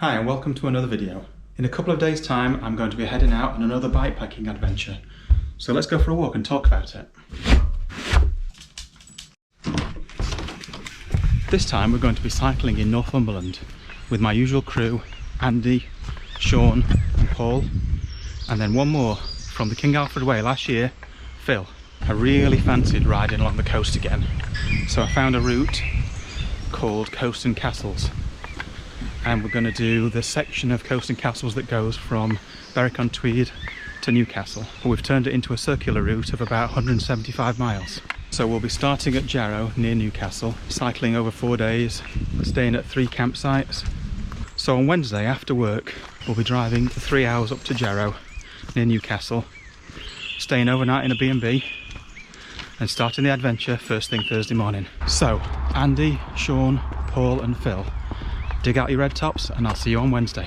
Hi and welcome to another video. In a couple of days time I'm going to be heading out on another bikepacking adventure. So let's go for a walk and talk about it. This time we're going to be cycling in Northumberland with my usual crew, Andy, Sean and Paul, and then one more from the King Alfred Way last year, Phil. I really fancied riding along the coast again, so I found a route called Coast and Castles. And we're going to do the section of Coast and Castles that goes from Berwick on Tweed to Newcastle. But we've turned it into a circular route of about 175 miles. So we'll be starting at Jarrow near Newcastle, cycling over 4 days, staying at 3 campsites. So on Wednesday after work we'll be driving 3 hours up to Jarrow near Newcastle, staying overnight in a B&B and starting the adventure first thing Thursday morning. So Andy, Sean, Paul and Phil, dig out your red tops and I'll see you on Wednesday.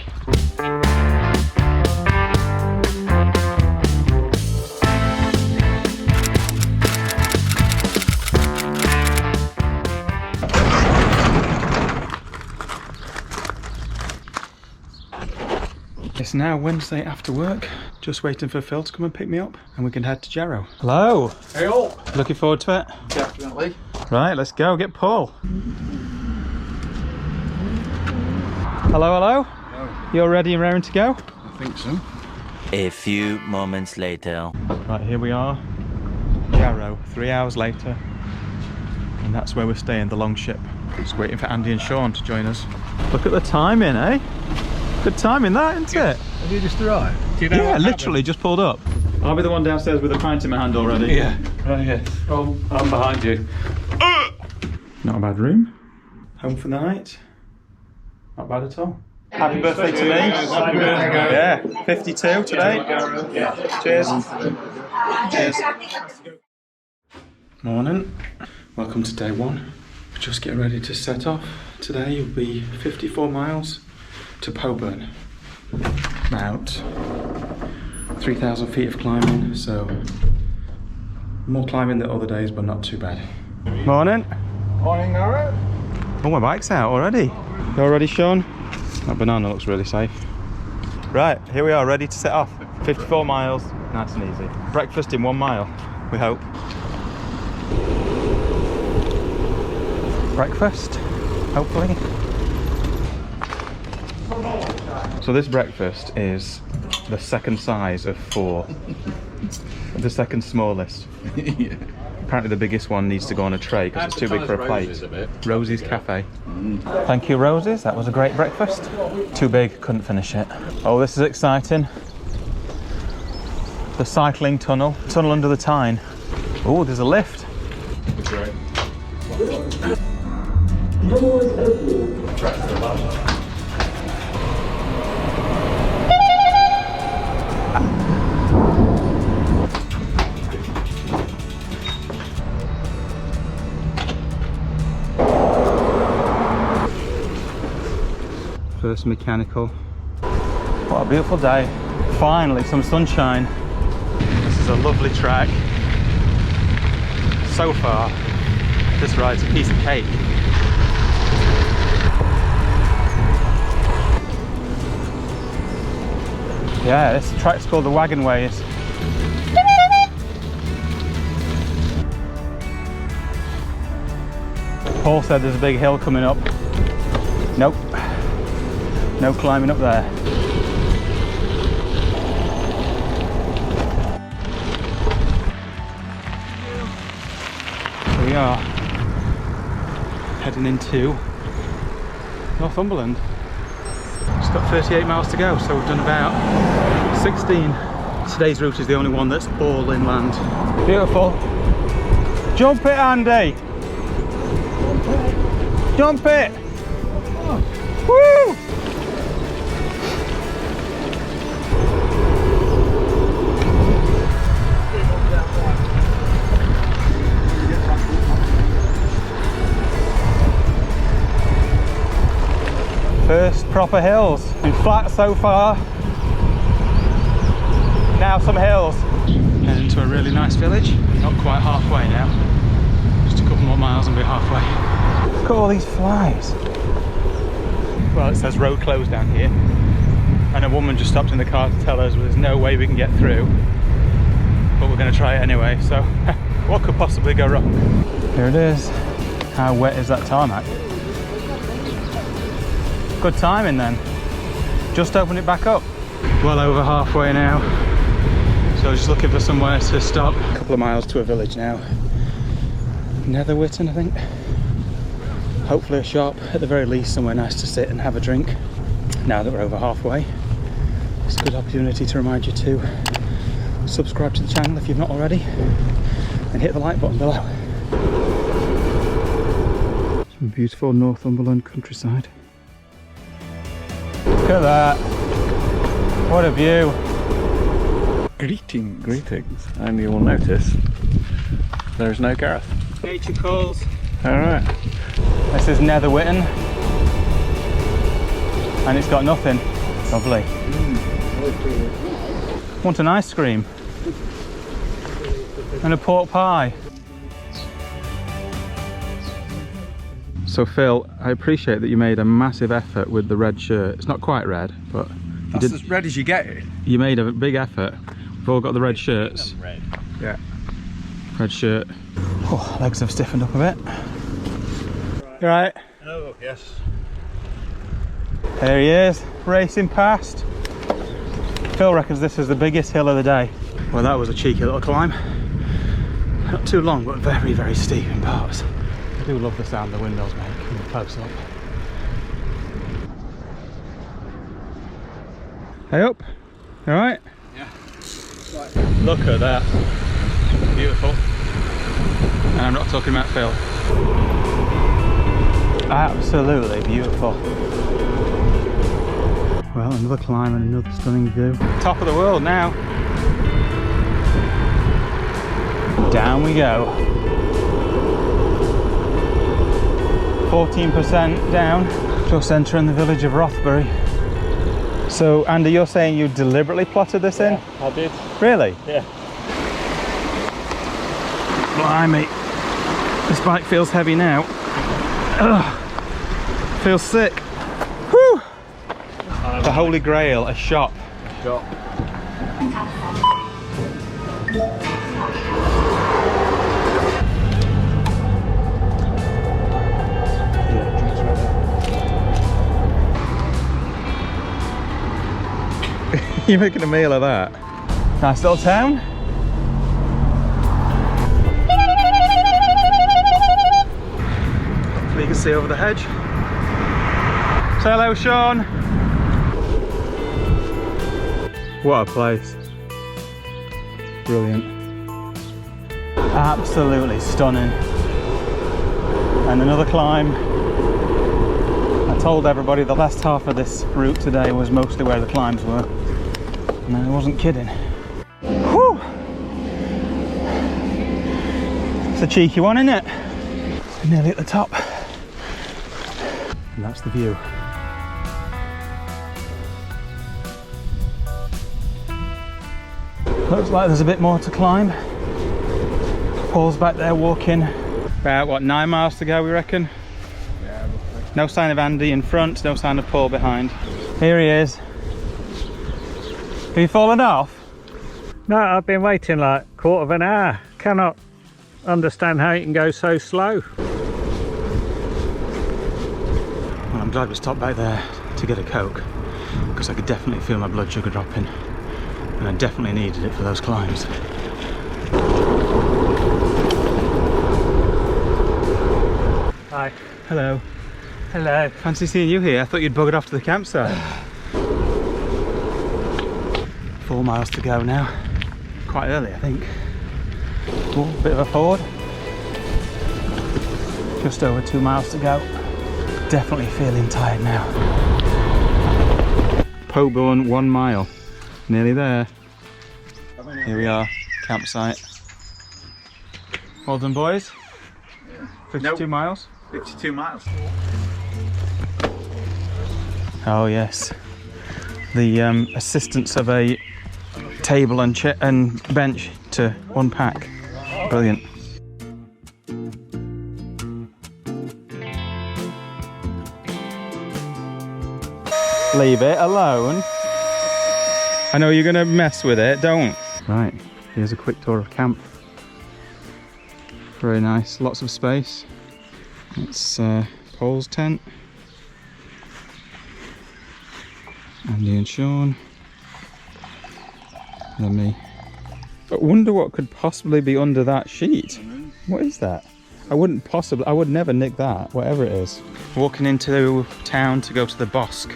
It's now Wednesday after work, just waiting for Phil to come and pick me up and we can head to Jarrow. Hello! Hey all! Looking forward to it? Definitely. Right, let's go, get Paul. Hello, hello. Hello. You're ready and raring to go? I think so. A few moments later. Right, here we are, Jarrow, 3 hours later. And that's where we're staying, the Longship. Just waiting for Andy and Sean to join us. Look at the timing, eh? Good timing that, isn't it? Have you just arrived? Do you know Yeah, literally just pulled up. I'll be the one downstairs with a pint in my hand already. Yeah, right here. Oh, I'm behind you. Not a bad room. Home for the night. Not bad at all. Happy birthday to me. Happy birthday. Yeah, 52 today. Yeah. Cheers. Cheers. Morning. Welcome to day one. We're just getting ready to set off. Today will be 54 miles to Poburn. About 3,000 feet of climbing, so more climbing than other days, but not too bad. Morning. Morning, Jarrow. Oh, my bike's out already. You all ready, Sean? That banana looks really safe. Right, here we are, ready to set off. 54 miles, nice and easy. Breakfast in 1 mile, we hope. Breakfast, hopefully. So this breakfast is the second size of 4. The second smallest. Yeah. Apparently the biggest one needs to go on a tray because it's too big for a plate. Rosie's Cafe. Thank you, Rosie's. That was a great breakfast. Too big, couldn't finish it. Oh, this is exciting. The cycling tunnel. Tunnel under the Tyne. Oh, there's a lift. Great. First mechanical. What a beautiful day. Finally, some sunshine. This is a lovely track. So far, this ride's a piece of cake. Yeah, this track's called the Wagon Ways. Paul said there's a big hill coming up. Nope. No climbing up there. Here we are, heading into Northumberland. Just got 38 miles to go, so we've done about 16. Today's route is the only one that's all inland. Beautiful. Jump it, Andy! Jump it! Woo! First proper hills. Been flat so far. Now some hills. Heading to a really nice village. Not quite halfway now. Just a couple more miles and be halfway. Look at all these flies. well, it says road closed down here, and a woman just stopped in the car to tell us there's no way we can get through, but we're going to try it anyway. So what could possibly go wrong? Here it is. How wet is that tarmac? Good timing then. Just opened it back up. Well over halfway now, so just looking for somewhere to stop. A couple of miles to a village now. Netherwitten, I think. Hopefully a shop, at the very least somewhere nice to sit and have a drink. Now that we're over halfway, it's a good opportunity to remind you to subscribe to the channel if you've not already, and hit the like button below. Some beautiful Northumberland countryside. Look at that. What a view. Greetings. And you will notice there's no Gareth. Nature calls. Alright. This is Netherwitten. And it's got nothing. Lovely. Want an ice cream? And a pork pie. So Phil, I appreciate that you made a massive effort with the red shirt. It's not quite red, but That's as red as you get it. you made a big effort. We've all got the red shirts. Red. Yeah. Red shirt. Oh, legs have stiffened up a bit. You right? Oh, yes. There he is, racing past. Phil reckons this is the biggest hill of the day. Well, that was a cheeky little climb. Not too long, but very, very steep in parts. I do love the sound the windows make when you close up. Hey up, you alright? Yeah. Look at that. Beautiful. And I'm not talking about Phil. Absolutely beautiful. Well, another climb and another stunning view. Top of the world now. Down we go. 14% down. Just entering the village of Rothbury. So, Andy, you're saying you deliberately plotted this in? I did. Really? Yeah. Blimey. This bike feels heavy now. Ugh. Feels sick. Whew. The Holy Grail, a shop. Shop. You're making a meal of that. Nice little town. You can see over the hedge. Say hello, Sean. What a place. Brilliant. Absolutely stunning. And another climb. I told everybody the last half of this route today was mostly where the climbs were. And I wasn't kidding. Whew! It's a cheeky one, isn't it? Nearly at the top. And that's the view. Looks like there's a bit more to climb. Paul's back there walking. About what, 9 miles to go, we reckon? Yeah, roughly. No sign of Andy in front, no sign of Paul behind. Here he is. Have you fallen off? No, I've been waiting like a quarter of an hour. Cannot understand how you can go so slow. Well, I'm glad we stopped back there to get a Coke, because I could definitely feel my blood sugar dropping, and I definitely needed it for those climbs. Hi. Hello. Hello. Fancy seeing you here. I thought you'd buggered off to the campsite. 4 miles to go now. Quite early, I think. Oh, bit of a ford. Just over 2 miles to go. Definitely feeling tired now. Poburn 1 mile. Nearly there. Here we are, campsite. Well done, boys. 52 miles. 52 miles. Oh yes, the assistance of a table and bench to unpack. Brilliant. Leave it alone. I know you're gonna mess with it, don't. Right, here's a quick tour of camp. Very nice, lots of space. It's Paul's tent. Andy and Sean. And me. I wonder what could possibly be under that sheet. What is that? I would never nick that, whatever it is. Walking into town to go to the Bosque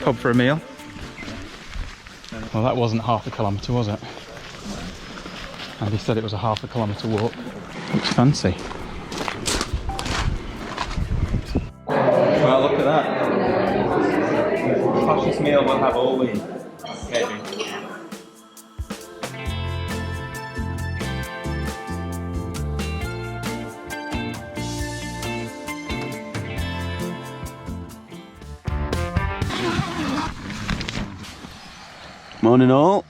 pub for a meal. Well, that wasn't half a kilometre, was it? Andy said it was a half a kilometre walk. Looks fancy. Well, look at that. Poshest meal we'll have all week. Maybe. Morning all.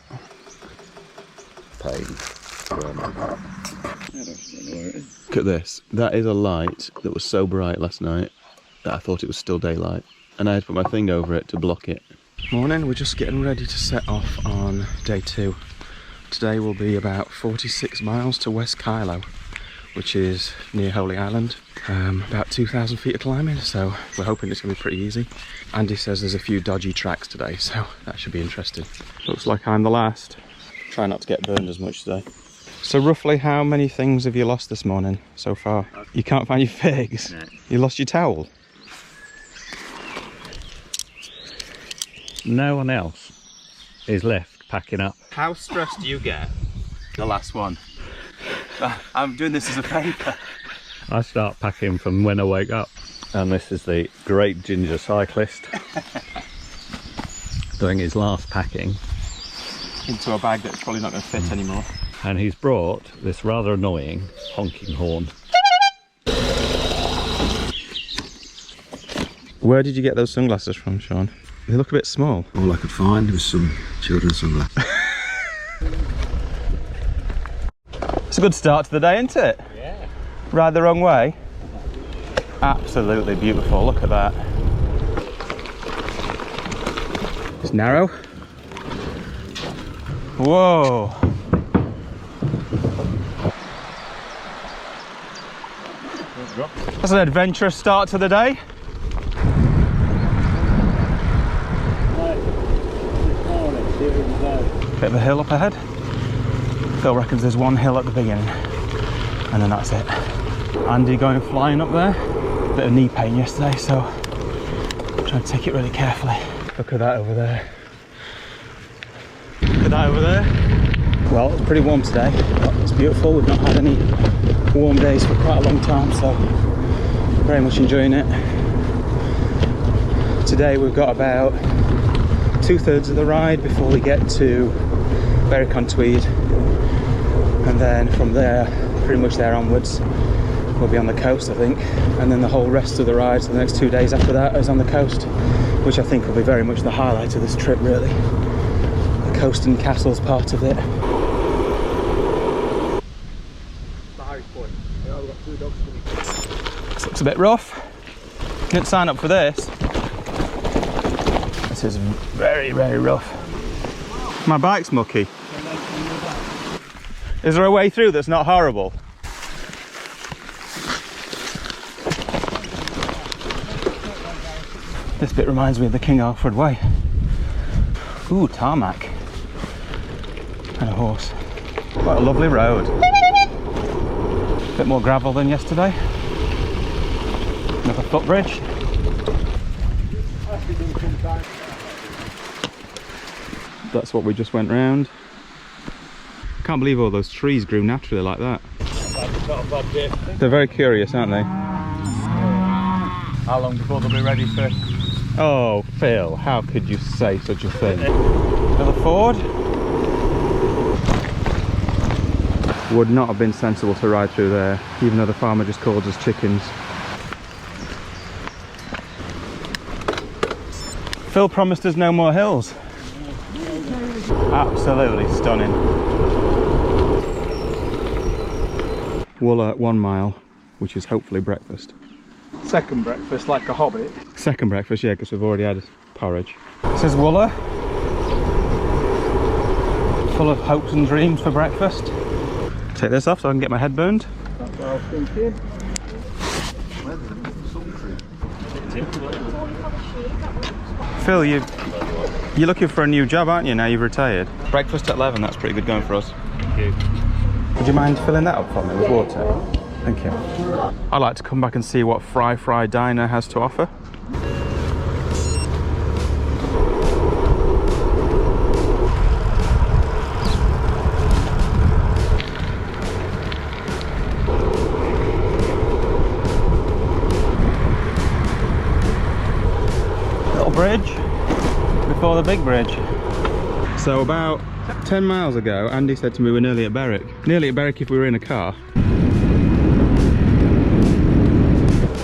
Look at this. That is a light that was so bright last night that I thought it was still daylight. And I had to put my thing over it to block it. Morning, we're just getting ready to set off on day 2. Today will be about 46 miles to West Kylo, which is near Holy Island. About 2,000 feet of climbing, so we're hoping it's going to be pretty easy. Andy says there's a few dodgy tracks today, so that should be interesting. Looks like I'm the last. Try not to get burned as much today. So roughly how many things have you lost this morning so far? You can't find your figs? No. You lost your towel? No one else is left packing up. How stressed do you get? The last one. I'm doing this as a favour. I start packing from when I wake up. And this is the great ginger cyclist doing his last packing. Into a bag that's probably not going to fit anymore. And he's brought this rather annoying honking horn. Where did you get those sunglasses from, Sean? They look a bit small. All I could find was some children's sunglasses. It's a good start to the day, isn't it? Yeah. Ride the wrong way. Absolutely beautiful, look at that. It's narrow. Whoa. That's an adventurous start to the day. Bit of a hill up ahead. Phil reckons there's one hill at the beginning and then that's it. Andy going flying up there. Bit of knee pain yesterday, so I'm trying to take it really carefully. Look at that over there. Look at that over there. Well, it's pretty warm today. It's beautiful. We've not had any warm days for quite a long time, so very much enjoying it. Today we've got about 2/3 of the ride before we get to Berwick on Tweed, and then from there, pretty much there onwards, we'll be on the coast, I think, and then the whole rest of the ride, so the next 2 days after that is on the coast, which I think will be very much the highlight of this trip, really. The coast and castles part of it. This looks a bit rough. Didn't sign up for this. This is very, very rough. My bike's mucky. Is there a way through that's not horrible? This bit reminds me of the King Alfred Way. Ooh, tarmac. And a horse. What a lovely road. A bit more gravel than yesterday. Another footbridge. That's what we just went round. Can't believe all those trees grew naturally like that. They're very curious, aren't they? How long before they'll be ready for... Oh, Phil, how could you say such a thing? Another ford? Would not have been sensible to ride through there, even though the farmer just called us chickens. Phil promised us no more hills. Absolutely stunning. Wooler 1 mile, which is hopefully breakfast. Second breakfast, like a hobbit. Second breakfast, yeah, because we've already had porridge. This is Wooler. Full of hopes and dreams for breakfast. Take this off so I can get my head burned. That's what I was thinking. Phil, you're looking for a new job, aren't you, now you've retired? Breakfast at 11, that's pretty good going for us. Thank you. Would you mind filling that up for me with water? Thank you. I'd like to come back and see what Fry Diner has to offer. Little bridge before the big bridge. So about 10 miles ago, Andy said to me we're nearly at Berwick. Nearly at Berwick if we were in a car.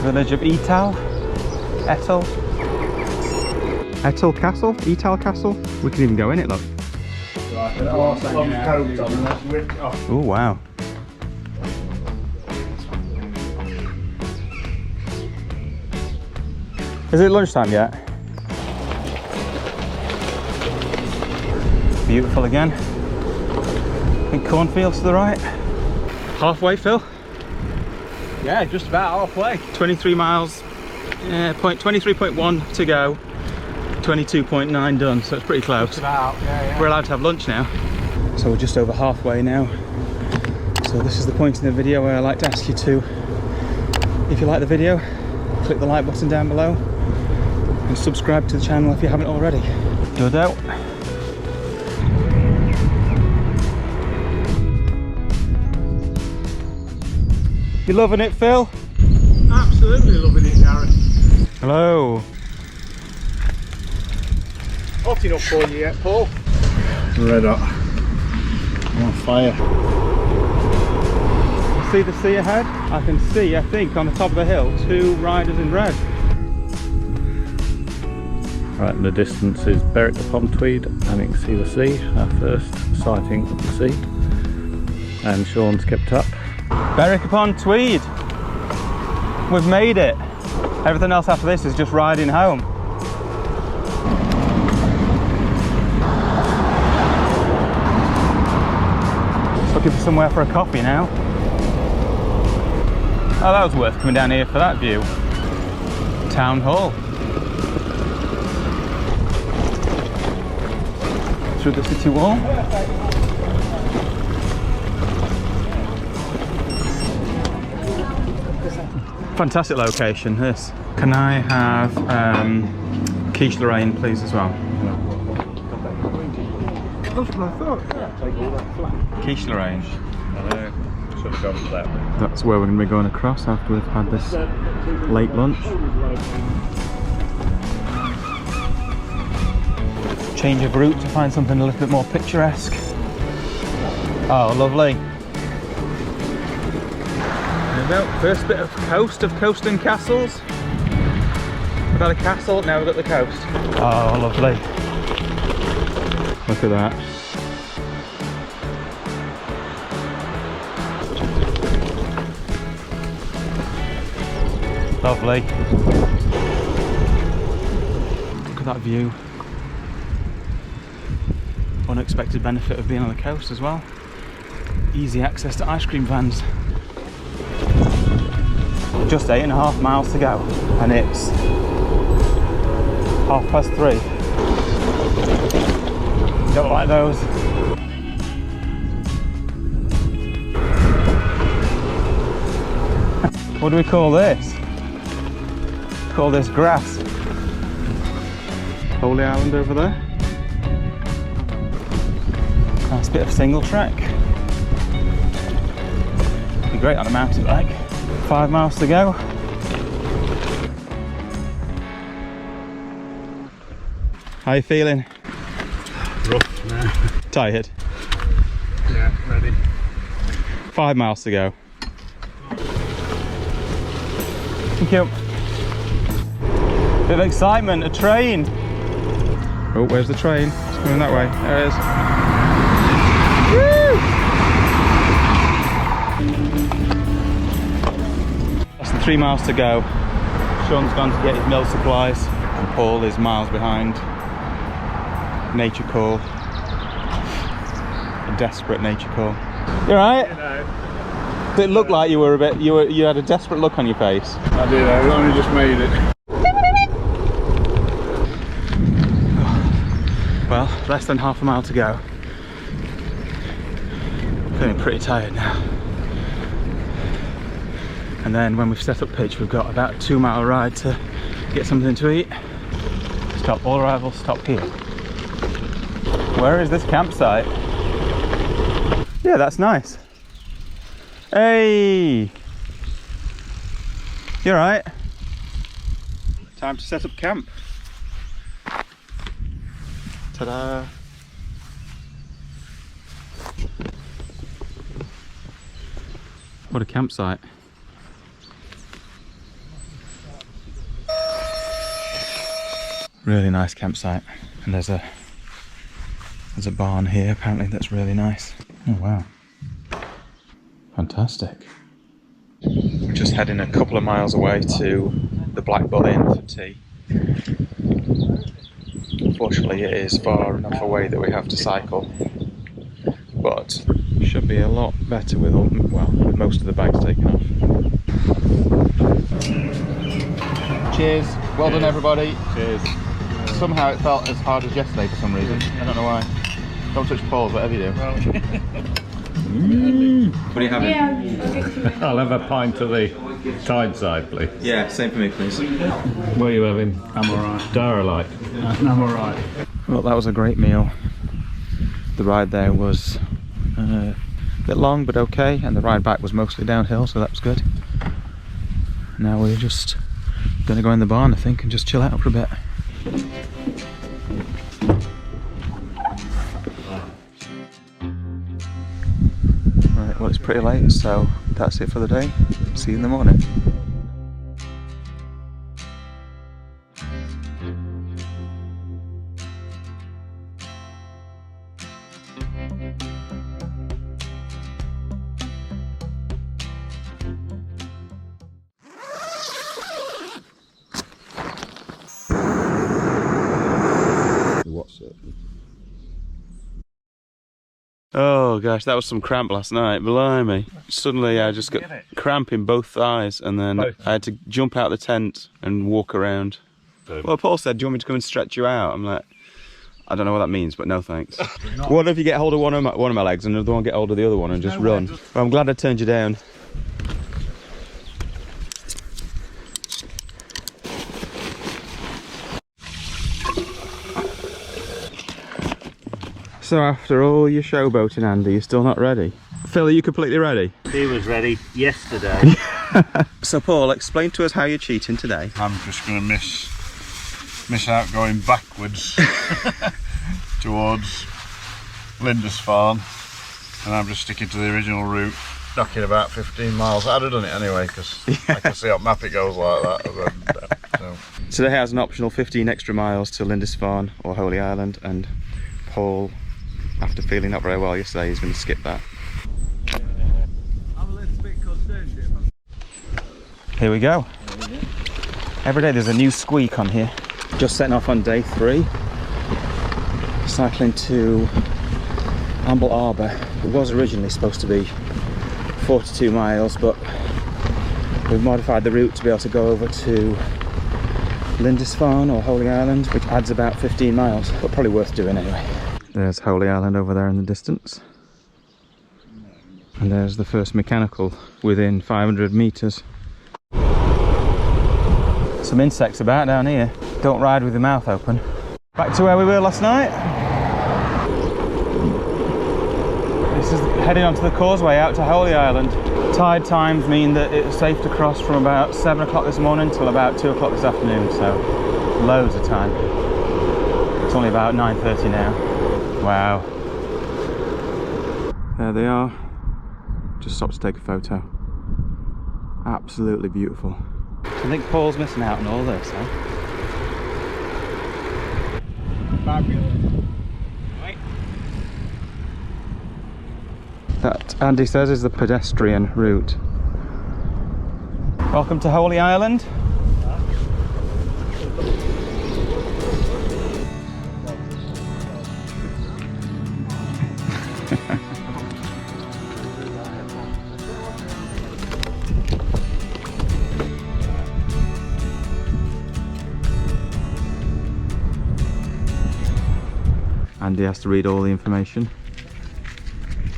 Village of Etal Castle? Etal Castle? We can even go in it, look. Oh wow. Is it lunchtime yet? Beautiful again. Big cornfields to the right. Halfway, Phil? Yeah, just about halfway. 23 miles, 23.1 to go, 22.9 done, so it's pretty close. Just about, yeah. We're allowed to have lunch now. So we're just over halfway now. So this is the point in the video where I like to ask you to, if you like the video, click the like button down below and subscribe to the channel if you haven't already. No doubt. You loving it, Phil? Absolutely loving it, Gary. Hello. Hot enough for you yet, Paul? Red hot. I'm on fire. See the sea ahead? I can see, I think, on the top of the hill, 2 riders in red. Right, in the distance is Berwick upon Tweed, and you can see the sea, our first sighting of the sea. And Sean's kept up. Berwick upon Tweed. We've made it. Everything else after this is just riding home. Just looking for somewhere for a coffee now. Oh, that was worth coming down here for that view. Town Hall. Through the city wall. Fantastic location, this. Can I have quiche Lorraine, please, as well? That's what I thought. Quiche Lorraine. Should have gone for that. That's where we're going to be going across after we've had this late lunch. Change of route to find something a little bit more picturesque. Oh, lovely. There we go. First bit of coast and castles. We've had a castle, now we've got the coast. Oh, lovely. Look at that. Lovely. Look at that view. Unexpected benefit of being on the coast as well. Easy access to ice cream vans. Just 8.5 miles to go, and it's 3:30. Don't like those. What do we call this? Call this grass. Holy Island over there. Nice bit of single track. Be great on a mountain bike. 5 miles to go. How are you feeling? Rough now. Tired? Yeah, ready. 5 miles to go. Thank you. Bit of excitement, a train. Oh, where's the train? It's coming that way. There it is. Woo! Less than 3 miles to go. Sean's gone to get his mill supplies, and Paul is miles behind. nature call. A desperate nature call. You alright? Did it look like you were a bit, you had a desperate look on your face? I did, I only just made it. Well, less than half a mile to go. Feeling pretty tired now. And then when we've set up pitch, we've got about a 2 mile ride to get something to eat. Stop, all arrivals stop here. Where is this campsite? Yeah, that's nice. Hey! You alright? Time to set up camp. Ta-da! What a campsite. Really nice campsite. And there's a barn here apparently that's really nice. Oh wow. Fantastic. We're just heading a couple of miles away to the Black Bull Inn for tea. Unfortunately it is far enough away that we have to cycle, but should be a lot better with with most of the bags taken off. Cheers, well done everybody. Cheers. Somehow it felt as hard as yesterday for some reason, I don't know why. Don't touch Paul's, whatever you do. What are you having? Yeah. I'll have a pint of the tide side, please. Yeah, same for me please. What are you having? I'm alright. Darlight. I'm alright. Well, that was a great meal. The ride there was a bit long but okay, and the ride back was mostly downhill, so that was good. Now we're just gonna go in the barn I think and just chill out for a bit. Right, well it's pretty late, so that's it for the day. See you in the morning. What's it? Oh gosh, that was some cramp last night, blimey. Suddenly I just got cramp in both thighs, and then I had to jump out the tent and walk around. Well, Paul said, do you want me to come and stretch you out? I'm like, I don't know what that means, but no thanks. What if you get hold of one of my legs and another one get hold of the other one and just run? Well, I'm glad I turned you down. So after all your showboating, Andy, you're still not ready? Phil, are you completely ready? He was ready yesterday. So Paul, explain to us how you're cheating today. I'm just going to miss out going backwards towards Lindisfarne, and I'm just sticking to the original route, knocking about 15 miles. I'd have done it anyway, because I can see on map it goes like that. So they has an optional 15 extra miles to Lindisfarne or Holy Island, and Paul, after feeling not very well yesterday, he's going to skip that. I'm a little bit concerned. Here we go. Every day there's a new squeak on here. Just setting off on day 3. Cycling to Amble Harbor. It was originally supposed to be 42 miles, but we've modified the route to be able to go over to Lindisfarne or Holy Island, which adds about 15 miles, but probably worth doing anyway. There's Holy Island over there in the distance. And there's the first mechanical within 500 metres. Some insects about down here. Don't ride with your mouth open. Back to where we were last night. This is heading onto the causeway out to Holy Island. Tide times mean that it's safe to cross from about 7 o'clock this morning till about 2 o'clock this afternoon, so loads of time. It's only about 9:30 now. Wow. There they are. Just stopped to take a photo. Absolutely beautiful. I think Paul's missing out on all this, huh? Fabulous. Right. That, Andy says, is the pedestrian route. Welcome to Holy Island. Andy has to read all the information.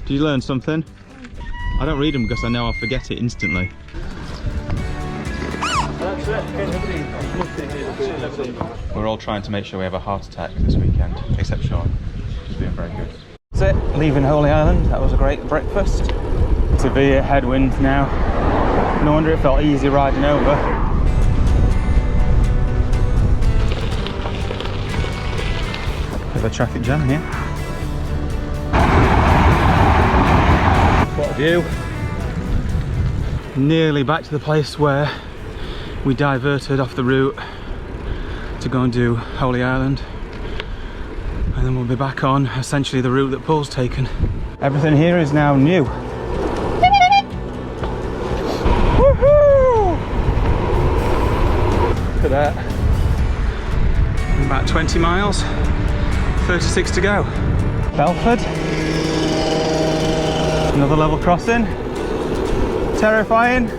Did you learn something? I don't read them because I know I'll forget it instantly. We're all trying to make sure we have a heart attack this weekend, except Sean. She's doing very good. That's it, leaving Holy Island. That was a great breakfast. Severe headwinds now. No wonder it felt easy riding over. Bit of a traffic jam here. What a view. Nearly back to the place where we diverted off the route to go and do Holy Island, and then we'll be back on essentially the route that Paul's taken. Everything here is now new. Woohoo! Look at that. About 20 miles, 36 to go. Belford. Another level crossing. Terrifying.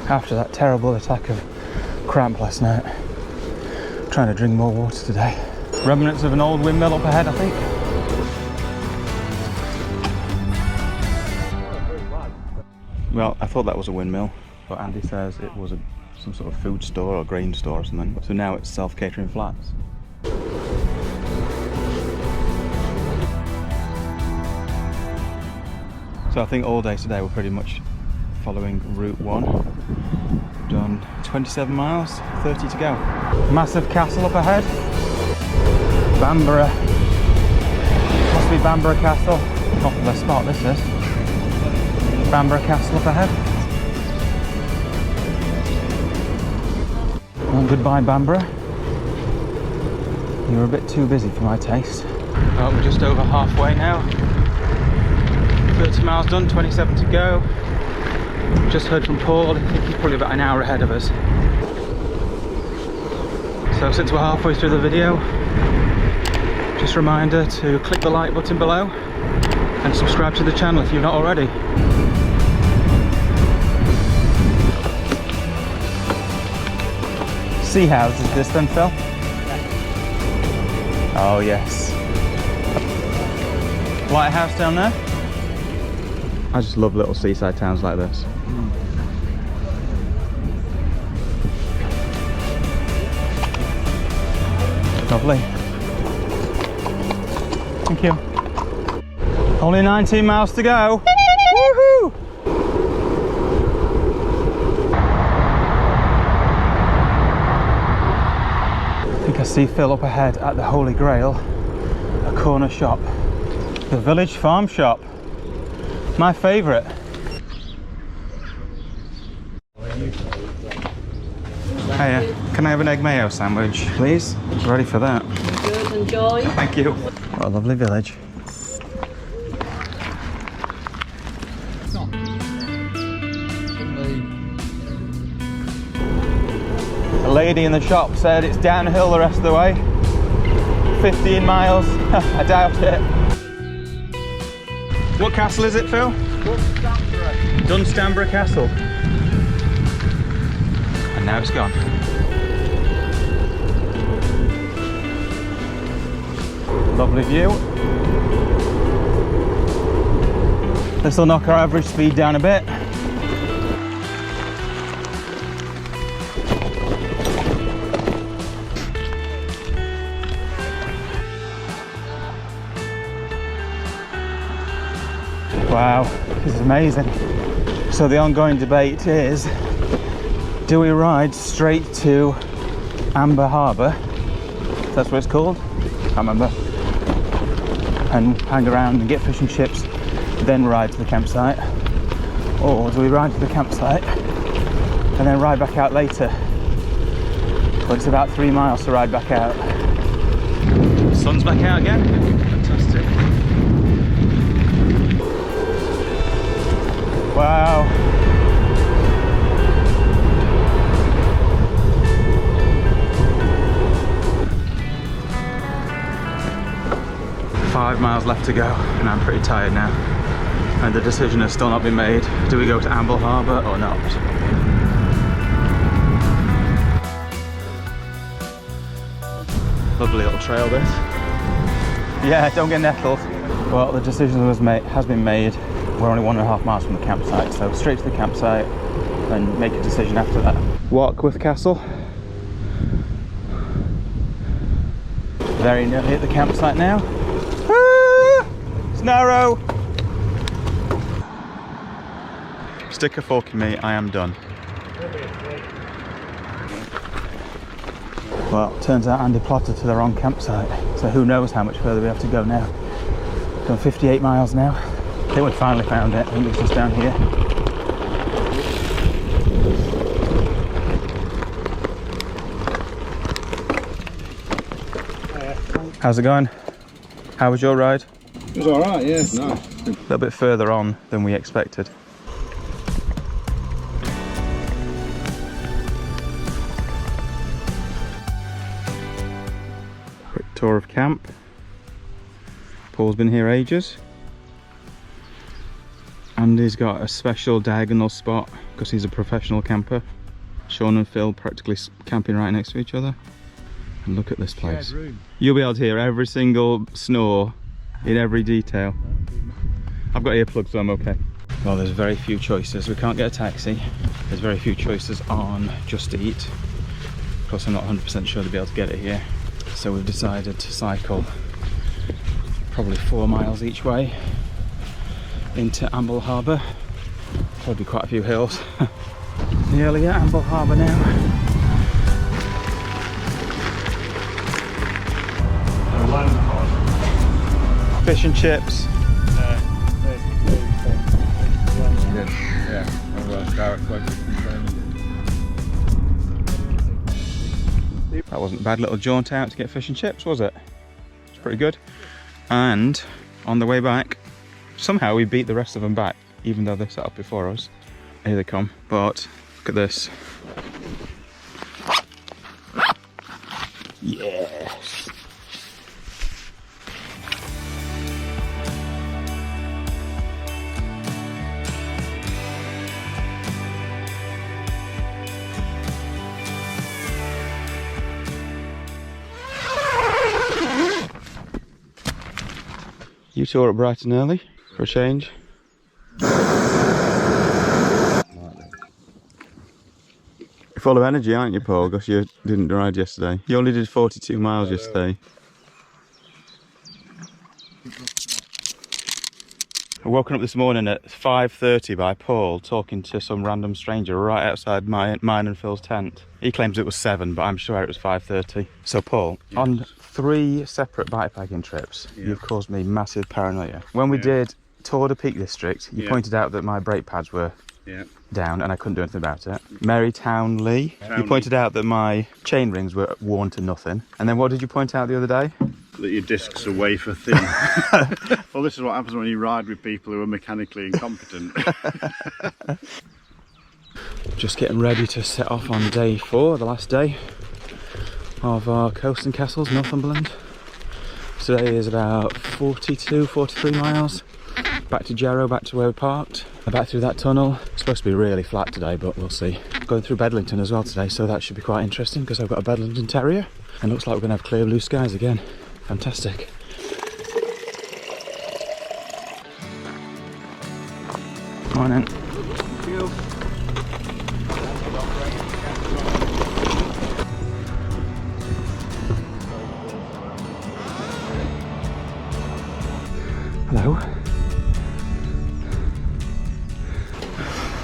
After that terrible attack of cramp last night, I'm trying to drink more water today. Remnants of an old windmill up ahead, I think. Well, I thought that was a windmill, but Andy says it was some sort of food store or grain store or something. So now it's self-catering flats. So I think all day today we're pretty much following Route 1. Done 27 miles, 30 to go. Massive castle up ahead. Bamborough. Must be Bamborough Castle. Not the best spot, this is. Bamborough Castle up ahead. Well, goodbye Bamborough. You're a bit too busy for my taste. Oh, we're just over halfway now. 30 miles done, 27 to go. Just heard from Paul, I think he's probably about an hour ahead of us. So since we're halfway through the video, just a reminder to click the like button below and subscribe to the channel if you're not already. Sea house is this then, Phil? Oh yes. Lighthouse down there? I just love little seaside towns like this. Lovely. Thank you. Only 19 miles to go. Woohoo! I think I see Phil up ahead at the Holy Grail, a corner shop. The Village Farm Shop. My favourite. Hiya, can I have an egg mayo sandwich, please? Ready for that. Good, enjoy. Thank you. What a lovely village. A lady in the shop said it's downhill the rest of the way. 15 miles. I doubt it. What castle is it, Phil? Dunstamborough Castle. And now it's gone. Lovely view. This will knock our average speed down a bit. Wow, this is amazing. So the ongoing debate is, do we ride straight to Amble Harbor? That's what it's called? Can't remember. And hang around and get fish and chips, then ride to the campsite? Or do we ride to the campsite and then ride back out later? But it's about 3 miles to ride back out. Sun's back out again? Fantastic. Wow. left to go and I'm pretty tired now. And the decision has still not been made. Do we go to Amble Harbor or not? Lovely little trail this. Yeah, don't get nettled. Well, the decision has been made. We're only 1.5 miles from the campsite, so straight to the campsite and make a decision after that. Warkworth Castle. Very nearly at the campsite now. Ah, it's narrow. Stick a fork in me, I am done. Well, turns out Andy plotted to the wrong campsite, so who knows how much further we have to go now. Done 58 miles now. I think we finally found it. I think it's just down here. How's it going? How was your ride? It was alright, yeah, nice. A little bit further on than we expected. Quick tour of camp. Paul's been here ages. Andy's got a special diagonal spot because he's a professional camper. Sean and Phil practically camping right next to each other. And look at this place. You'll be able to hear every single snore in every detail. I've got earplugs, so I'm okay. Well, there's very few choices. We can't get a taxi. There's very few choices on Just Eat. Of course, I'm not 100% sure to be able to get it here. So we've decided to cycle probably 4 miles each way into Amble Harbor. Probably quite a few hills. Nearly at Amble Harbor now. Fish and chips. That wasn't a bad little jaunt out to get fish and chips, was it? It's pretty good. And on the way back, somehow we beat the rest of them back, even though they set up before us. Here they come. But look at this. Yes. You two are up bright and early for a change. You're full of energy, aren't you, Paul? Because you didn't ride yesterday. You only did 42 miles yesterday. I woken up this morning at 5:30 by Paul talking to some random stranger right outside mine and Phil's tent. He claims it was 7, but I'm sure it was 5:30. So Paul, on 3 separate bikepacking trips, you've caused me massive paranoia. When we did Tour de Peak District, you pointed out that my brake pads were down and I couldn't do anything about it. Marytown Lee, you pointed out that my chain rings were worn to nothing. And then what did you point out the other day? That your discs are wafer thin. Well, this is what happens when you ride with people who are mechanically incompetent. Just getting ready to set off on day 4, the last day of our coast and castles, Northumberland. Today is about 42, 43 miles. Back to Jarrow, back to where we parked. Back through that tunnel. It's supposed to be really flat today, but we'll see. Going through Bedlington as well today, so that should be quite interesting because I've got a Bedlington Terrier. And looks like we're going to have clear blue skies again. Fantastic. Morning. Thank you. Hello.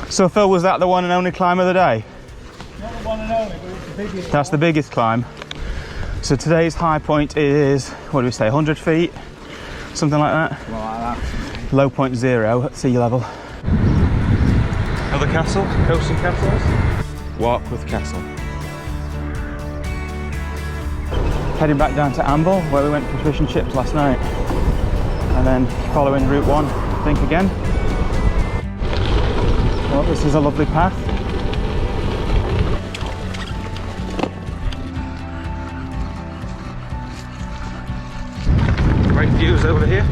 So Phil, was that the one and only climb of the day? Not the one and only, but it's the biggest. That's the biggest climb. So today's high point is, what do we say, 100 feet? Something like that? Well, like that. Low point 0 at sea level. Another castle, coast and castles. Warkworth Castle. Heading back down to Amble, where we went for fish and chips last night. And then following Route 1, I think again. Well, this is a lovely path. Great views over here.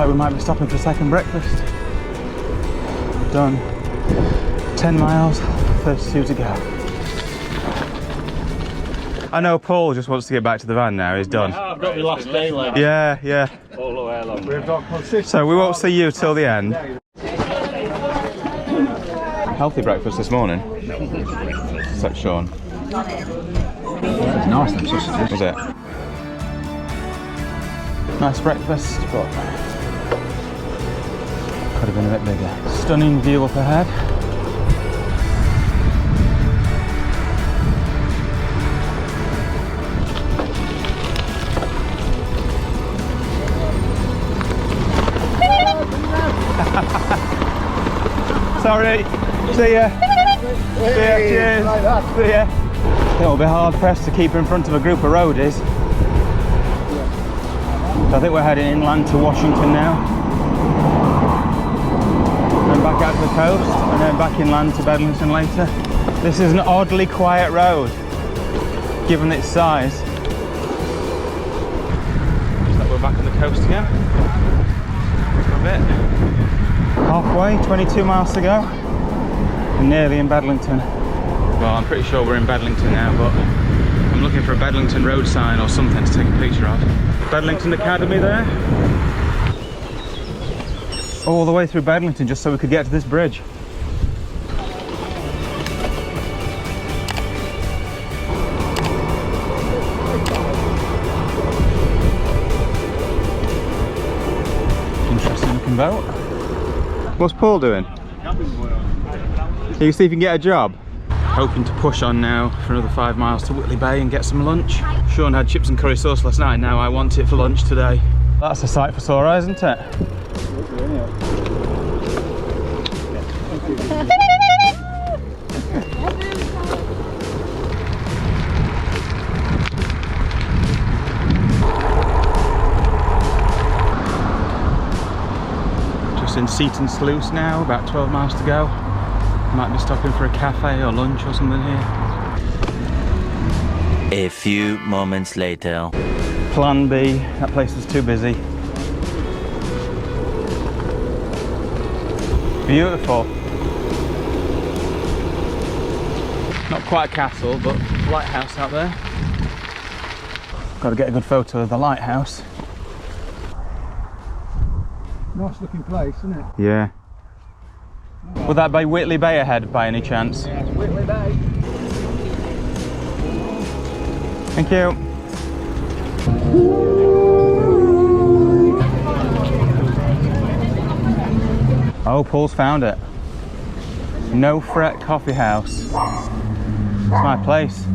like we might be stopping for a second breakfast. Done 10 miles, 32 to go. I know Paul just wants to get back to the van now, he's done. I've got the last day left. Yeah, yeah. All the way along. So we won't see you till the end. Healthy breakfast this morning. Such Sean. It's nice, them sausages. Was it? Nice breakfast, but could have been a bit bigger. Stunning view up ahead. Sorry. See ya. See ya. Cheers. See ya. It'll be hard pressed to keep in front of a group of roadies. So I think we're heading inland to Washington now. And back out to the coast, and then back inland to Bedlington later. This is an oddly quiet road, given its size. So we're back on the coast again. For a bit. Halfway, 22 miles to go. I'm nearly in Bedlington. Well, I'm pretty sure we're in Bedlington now, but I'm looking for a Bedlington road sign or something to take a picture of. Bedlington Academy there. All the way through Bedlington just so we could get to this bridge. Interesting looking boat. What's Paul doing? Can you see if you can get a job? Hoping to push on now for another 5 miles to Whitley Bay and get some lunch. Sean had chips and curry sauce last night, now I want it for lunch today. That's a sight for sore eyes, isn't it? Just in Seaton Sluice now, about 12 miles to go. Might be stopping for a cafe or lunch or something here. A few moments later. Plan B, that place is too busy. Beautiful. Not quite a castle, but lighthouse out there. Got to get a good photo of the lighthouse. Nice looking place, isn't it? Yeah. Would that be Whitley Bay ahead by any chance? Yeah, Whitley Bay. Thank you. Oh, Paul's found it. No Fret Coffee House. It's my place.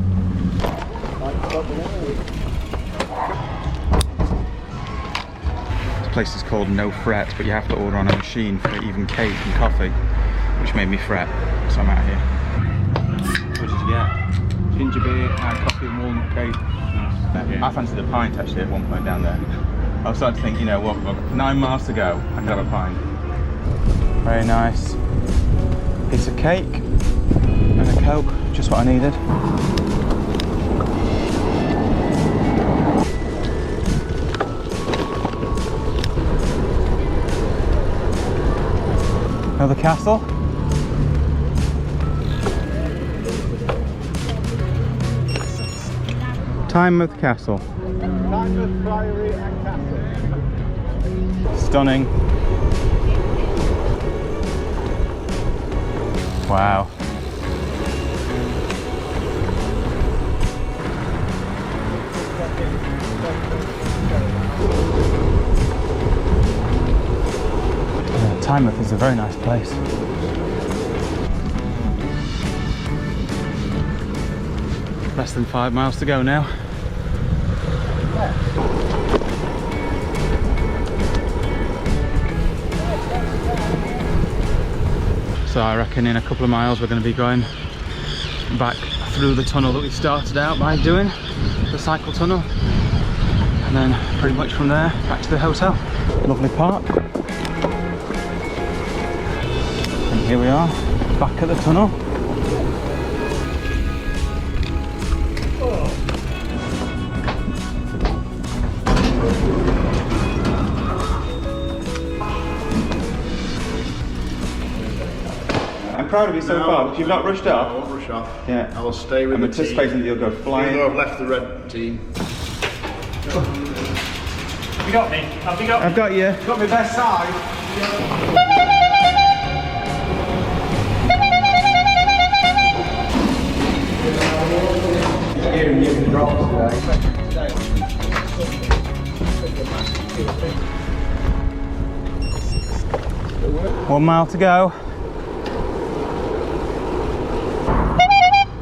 This place is called No Fret, but you have to order on a machine for even cake and coffee, which made me fret, so I'm out here. What did you get? Ginger beer and coffee and walnut cake. I fancied a pint actually at one point down there. I was starting to think, you know what, I've got 9 miles to go, I can have a pint. Very nice. Piece of cake and a Coke, just what I needed. Another castle. Tynemouth Castle. Tynemouth Priory and Castle. Stunning. Wow. Tynemouth is a very nice place. Less than 5 miles to go now. So I reckon in a couple of miles we're going to be going back through the tunnel that we started out by doing, the cycle tunnel, and then pretty much from there back to the hotel. Lovely park. And here we are, back at the tunnel. proud of you so far, but you've not rushed I off. won't rush off. Yeah. I will stay with I'm the anticipating that you'll go team. flying. Even though I've left the red team. Have you got me? Have you got me? I've got you. Got my best side. Hearing you can drop today. 1 mile to go.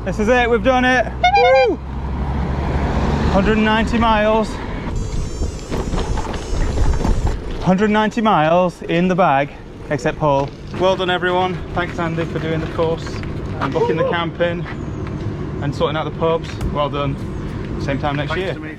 This is it, we've done it. Woo! 190 miles. 190 miles in the bag, except Paul. Well done everyone. Thanks Andy for doing the course and booking the camping and sorting out the pubs. Well done. Same time next year. To me.